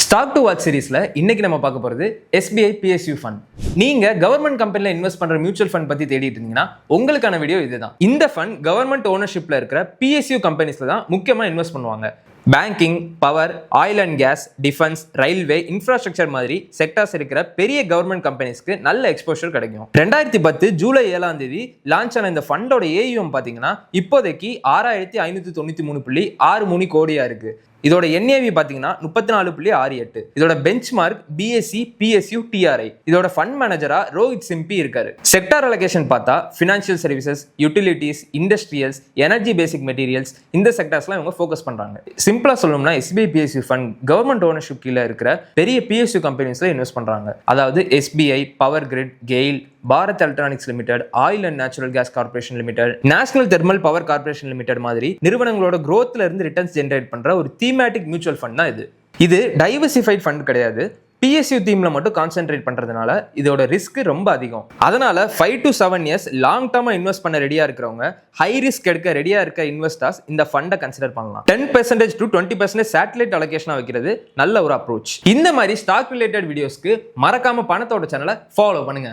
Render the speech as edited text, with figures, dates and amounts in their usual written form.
Stock to watch சீரிஸ்ல இன்னைக்கு நம்ம பார்க்க போறது SBI PSU ஃபண்ட். நீங்க கவர்மெண்ட் கம்பெனில இன்வெஸ்ட் பண்ற மியூச்சுவல் ஃபண்ட் பத்தி தேடிட்டு இருந்தீங்கன்னா உங்களுக்கான வீடியோ இதுதான். இந்த ஃபண்ட் கவர்மெண்ட் ஓனர்ஷிப்ல இருக்கிற PSU கம்பெனிஸ்ல தான் முக்கியமா இன்வெஸ்ட் பண்ணுவாங்க. Banking, power, oil and gas, defence, railway, infrastructure மாதிரி செக்டார்ஸ் இருக்கிற பெரிய கவர்மெண்ட் கம்பெனிஸ்க்கு நல்ல எக்ஸ்போஷர் கிடைக்கும். 2010 ஜூலை 7ஆம் தேதி லான்ச் ஆன இந்த ஃபண்டோட AUM பாத்தீங்கன்னா இப்போதைக்கு 6593.63 கோடியா இருக்கு. இதோட NAV பாத்தீங்கன்னா 34.68. இதோட benchmark BSE PSU TRI. இதோட ஃபண்ட் மேனேஜரா ரோஹித் சிம்பி இருக்காரு. செக்டார் அலோகேஷன் பார்த்தா financial services, utilities, industrials, energy basic materials இந்த செக்டார்ஸ்லாம் இவங்க ஃபோக்கஸ் பண்றாங்க. சிம்பிளா சொல்லணும்னா SBI PSU fund government ownership கீழே இருக்கிற பெரிய PSU கம்பெனிஸ்ல இன்வெஸ்ட் பண்றாங்க. அதாவது SBI, power grid, GAIL, Bharat electronics limited, oil and natural gas corporation limited, national thermal power corporation limited மாதிரி நிறுவனங்களோட growthல இருந்து ரிட்டர்ன்ஸ் ஜெனரேட் பண்ற ஒரு தீமேட்டிக் மியூச்சுவல் ஃபண்ட் தான் இது. இது டைவர்சிஃபைட் ஃபண்ட் கிடையாது. PSU தீம்ல மட்டும் கான்சென்ட்ரேட் பண்றதுனால இதோட ரிஸ்க் ரொம்ப அதிகம். அதனால 5 to 7 years long derma invest பண்ண ரெடியா இருக்கிறவங்க, ஹை ரிஸ்க் எடுக்க ரெடியா இருக்க இன்வெஸ்டர்ஸ் இந்த ஃபண்டை கன்சிடர் பண்ணலாம். 10% to 20% சேட்டலைட் அலோகேஷனா வைக்கிறது நல்ல ஒரு அப்ரோச். இந்த மாதிரி ஸ்டாக் ரிலேட்டட் வீடியோஸ்க்கு மறக்காம பணத்தோட சேனலை ஃபாலோ பண்ணுங்க.